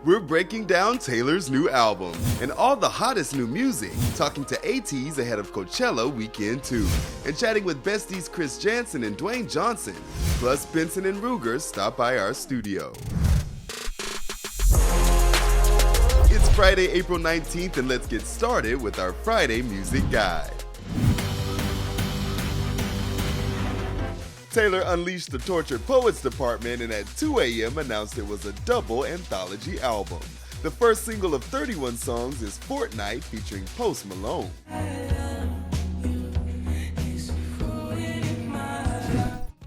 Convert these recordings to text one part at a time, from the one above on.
We're breaking down Taylor's new album and all the hottest new music, talking to ATEEZ ahead of Coachella Weekend 2, and chatting with besties Chris Janson and Dwayne Johnson. Plus, Bnxn Ruger stop by our studio. It's Friday, April 19th, and let's get started with our Friday Music Guide. Taylor unleashed the Tortured Poets department and at 2 a.m. announced it was a double anthology album. The first single of 31 songs is Fortnight featuring Post Malone.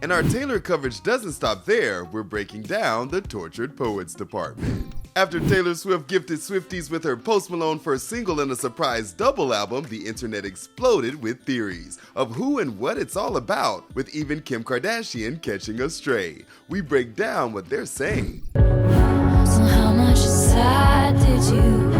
And our Taylor coverage doesn't stop there. We're breaking down the Tortured Poets department. After Taylor Swift gifted Swifties with her Post Malone first single and a surprise double album, the internet exploded with theories of who and what it's all about, with even Kim Kardashian catching a stray. We break down what they're saying. So how much inside did you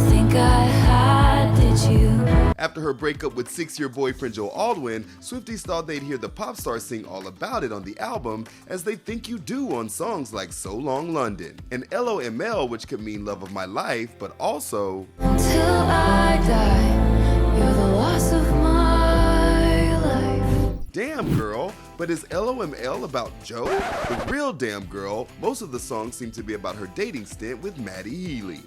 think I had, did you? After her breakup with six-year boyfriend Joe Alwyn, Swifties thought they'd hear the pop star sing all about it on the album, as they think you do on songs like So Long London, and LOML, which could mean love of my life, but also Until I die, you're the loss of my life. Damn Girl. But is LOML about Joe? The real Damn Girl, most of the songs seem to be about her dating stint with Maddie Healy.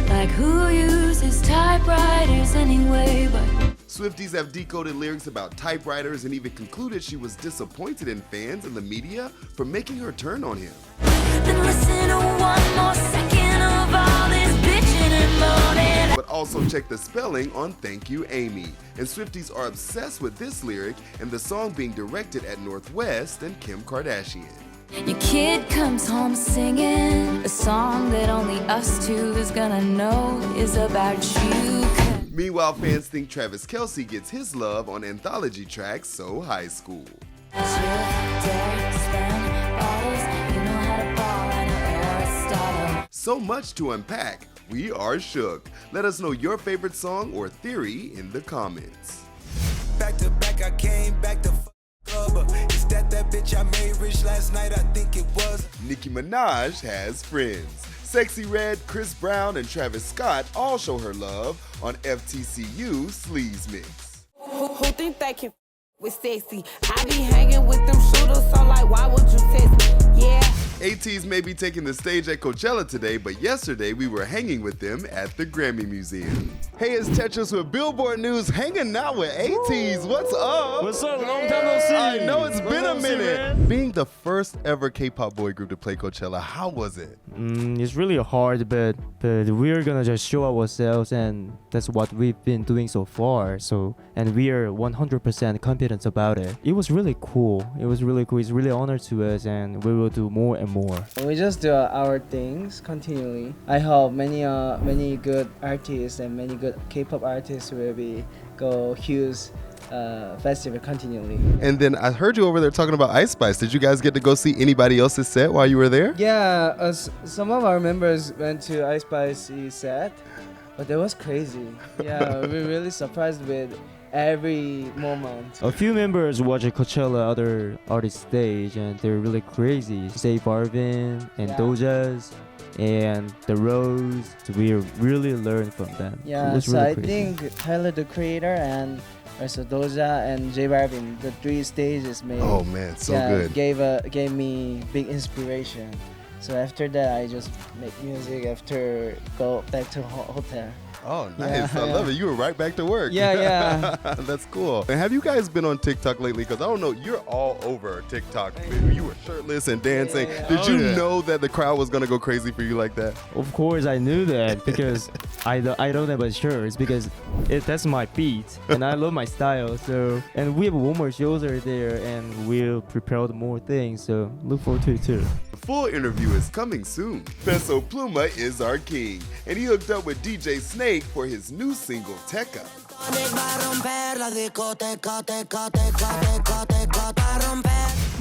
Like who uses typewriters anyway, but Swifties have decoded lyrics about typewriters and even concluded she was disappointed in fans and the media for making her turn on him. then listen to one more second of all this bitching and moaning. But also check the spelling on Thank You Amy. And Swifties are obsessed with this lyric and the song being directed at Northwest and Kim Kardashian. Your kid comes home singing a song that only us two is gonna know is about you. Meanwhile, fans think Travis Kelce gets his love on anthology track So High School. So much to unpack. We are shook. Let us know your favorite song or theory in the comments. Back to back, I came back to up. Is that bitch I made rich last night? I think it was. Nicki Minaj has friends. Sexyy Red, Chris Brown, and Travis Scott all show her love on FTCU Sleaze Mix. Who think they can with Sexyy? I be hanging with them shooters, so like, why would you test me? Yeah. ATEEZ may be taking the stage at Coachella today, but yesterday we were hanging with them at the Grammy Museum. Hey, it's Tetris with Billboard News, hanging out with ATEEZ. What's up? What's up? Long time no see. I know it's been a minute. Man. Being the first ever K-pop boy group to play Coachella, how was it? It's really hard, but we're gonna just show ourselves, and that's what we've been doing so far. And we are 100% confident about it. It was really cool. It's really an honor to us, and we will do more and more. We just do our things continually. I hope many good artists and many good K-pop artists will go huge festival continually. And then I heard you over there talking about Ice Spice. Did you guys get to go see anybody else's set while you were there? Yeah, some of our members went to Ice Spice's set, but it was crazy. Yeah, we're really surprised with every moment. A few members watch Coachella other artists stage, and they're really crazy. Say Barvin and Doja's and the Rose. So we really learned from them. Yeah, it was so really I crazy. think Tyler the Creator and also Doja and J Balvin, the three stages made. Oh man, so good. Gave me big inspiration. So after that, I just make music after go back to hotel. Oh, nice. Yeah, I love it. You were right back to work. Yeah. That's cool. And have you guys been on TikTok lately? Because I don't know, you're all over TikTok. You were shirtless and dancing. Yeah. Did you know that the crowd was going to go crazy for you like that? Of course, I knew that because I don't have a shirt because that's my beat and I love my style. So, and we have one more shows are there and we'll prepare more things. So look forward to it too. The full interview is coming soon. Peso Pluma is our king, and he hooked up with DJ Snake for his new single, Teka.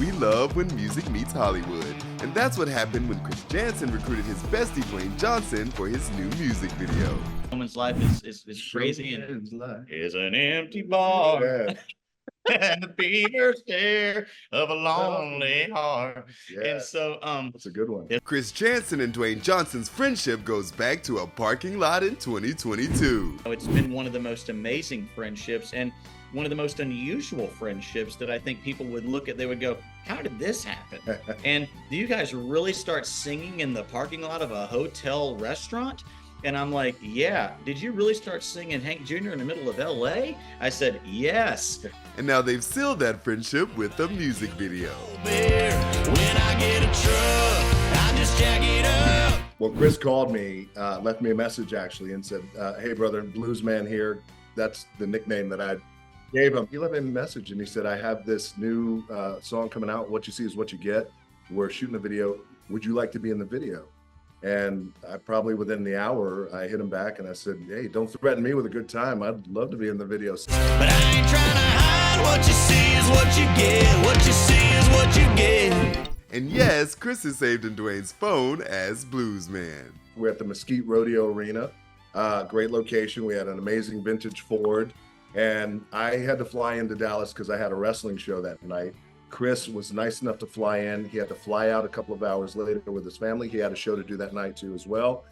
We love when music meets Hollywood, and that's what happened when Chris Janson recruited his bestie Dwayne Johnson for his new music video. Woman's life is crazy and is an empty bar. and the Peter stare of a lonely heart. Yeah. And so, That's a good one. Chris Janson and Dwayne Johnson's friendship goes back to a parking lot in 2022. it's been one of the most amazing friendships and one of the most unusual friendships that I think people would look at. They would go, how did this happen? And do you guys really start singing in the parking lot of a hotel restaurant? And I'm like, yeah. Did you really start singing Hank Jr. in the middle of LA? I said, yes. And now they've sealed that friendship with a music video. When I get a truck, I just jack it up. Well, Chris called me, left me a message actually, and said, "Hey, brother, Bluesman here." That's the nickname that I gave him. He left me a message and he said, "I have this new song coming out. What you see is what you get. We're shooting a video. Would you like to be in the video?" And I probably within the hour, I hit him back and I said, "Hey, don't threaten me with a good time. I'd love to be in the video." But I ain't trying to hide. What you see is what you get. What you see is what you get. And yes, Chris is saved in Dwayne's phone as Bluesman. We're at the Mesquite Rodeo Arena. Great location. We had an amazing vintage Ford. And I had to fly into Dallas because I had a wrestling show that night. Chris was nice enough to fly in. He had to fly out a couple of hours later with his family. He had a show to do that night too as well,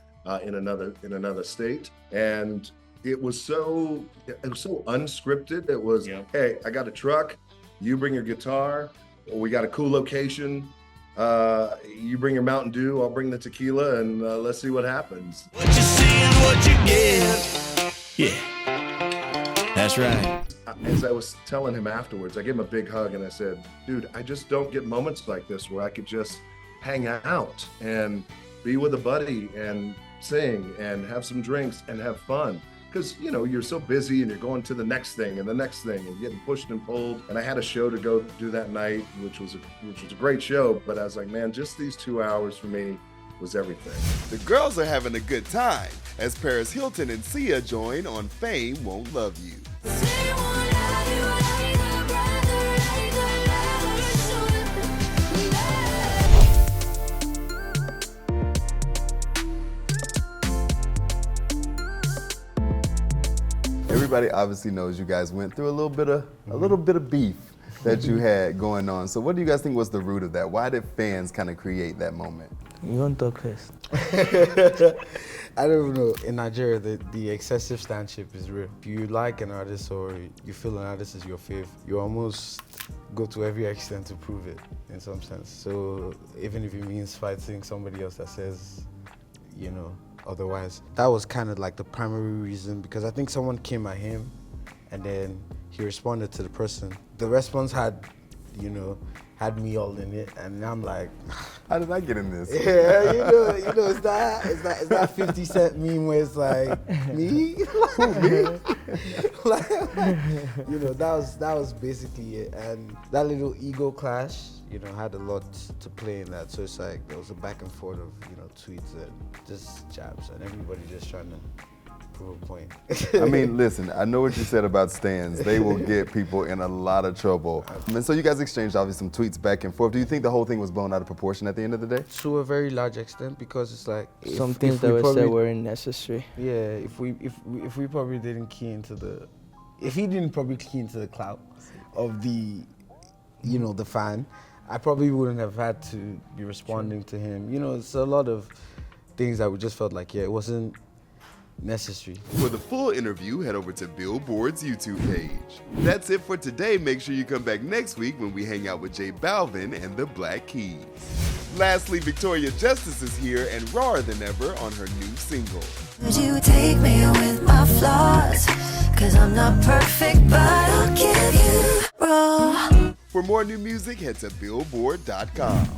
in another state. And it was so unscripted. It was, hey, I got a truck, you bring your guitar, we got a cool location. You bring your Mountain Dew, I'll bring the tequila, and let's see what happens. What you see is what you get. Yeah, that's right. As I was telling him afterwards, I gave him a big hug and I said, "Dude, I just don't get moments like this where I could just hang out and be with a buddy and sing and have some drinks and have fun." Because, you know, you're so busy and you're going to the next thing and the next thing and getting pushed and pulled. And I had a show to go do that night, which was a great show. But I was like, man, just these 2 hours for me was everything. The girls are having a good time as Paris Hilton and Sia join on Fame Won't Love You. Everybody obviously knows you guys went through a little bit of beef that you had going on. So what do you guys think was the root of that? Why did fans kind of create that moment? You want to talk first? I don't know. In Nigeria, the excessive stanship is real. If you like an artist or you feel an artist is your fave, you almost go to every extent to prove it in some sense. So even if it means fighting somebody else that says, you know, otherwise, that was kind of like the primary reason, because I think someone came at him and then he responded to the person. The response had, you know, had me all in it, and I'm like, how did I get in this? Yeah, you know, it's that 50 Cent meme where it's like, me? Me? Like, you know, that was basically it. And that little ego clash, you know, had a lot to play in that. So it's like there was a back and forth of, you know, tweets and just jabs and everybody just trying to prove a point. I mean, listen, I know what you said about stands. They will get people in a lot of trouble. And so you guys exchanged obviously some tweets back and forth. Do you think the whole thing was blown out of proportion at the end of the day? To a very large extent, because it's like some things that were said weren't necessary. Yeah, if we probably didn't key into if he didn't probably key into the clout of the, you know, the fan, I probably wouldn't have had to be responding to him. You know, it's a lot of things that we just felt like, yeah, it wasn't necessary. For the full interview, head over to Billboard's YouTube page. That's it for today. Make sure you come back next week when we hang out with J Balvin and the Black Keys. Lastly, Victoria Justice is here and rawer than ever on her new single. Would you take me with my flaws? 'Cause I'm not perfect, but I'll give you raw. For more new music, head to Billboard.com.